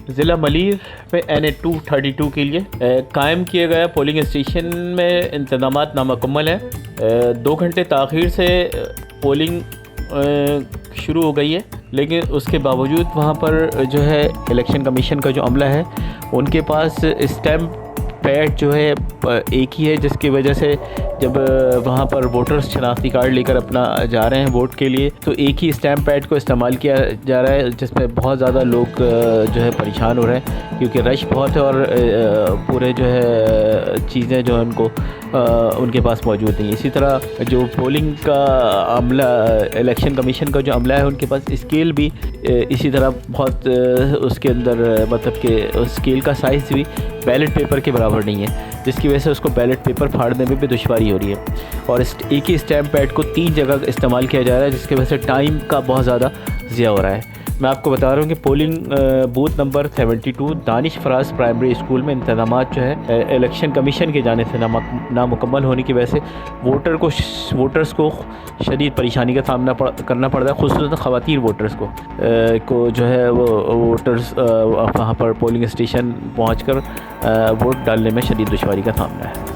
ضلع ملیر میں NA-232 کے لیے قائم کیا گیا پولنگ اسٹیشن میں انتظامات نامکمل ہیں. 2 گھنٹے تاخیر سے پولنگ شروع ہو گئی ہے، لیکن اس کے باوجود وہاں پر جو ہے الیکشن کمیشن کا جو عملہ ہے ان کے پاس اسٹیمپ پیڈ جو ہے ایک ہی ہے، جس کی وجہ سے جب وہاں پر ووٹرز شناختی کارڈ لے کر اپنا جا رہے ہیں ووٹ کے لیے تو ایک ہی اسٹیمپ پیڈ کو استعمال کیا جا رہا ہے، جس میں بہت زیادہ لوگ جو ہے پریشان ہو رہے ہیں کیونکہ رش بہت ہے اور پورے جو ہے چیزیں جو ہیں ان کو ان کے پاس موجود نہیں. اسی طرح جو پولنگ کا عملہ الیکشن کمیشن کا جو عملہ ہے ان کے پاس اسکیل بھی اسی طرح بہت اس کے اندر مطلب کہ اسکیل کا سائز بھی بیلٹ پیپر کے برابر نہیں ہے، جس کی وجہ سے اس کو بیلٹ پیپر پھاڑنے میں بھی دشواری ہو رہی ہے. اور ایک ہی اسٹیمپ پیڈ کو 3 جگہ استعمال کیا جا رہا ہے، جس کی وجہ سے ٹائم کا بہت زیادہ ضیاع ہو رہا ہے. میں آپ کو بتا رہا ہوں کہ پولنگ بوتھ نمبر 72 دانش فراز پرائمری اسکول میں انتظامات جو ہے الیکشن کمیشن کی جانب سے نامکمل ہونے کی وجہ سے ووٹرز کو شدید پریشانی کا سامنا کرنا پڑ رہا ہے، خصوصاً خواتین ووٹرز کو جو ہے وہ ووٹرز وہاں پر پولنگ اسٹیشن پہنچ کر ووٹ ڈالنے میں شدید دشواری کا سامنا ہے.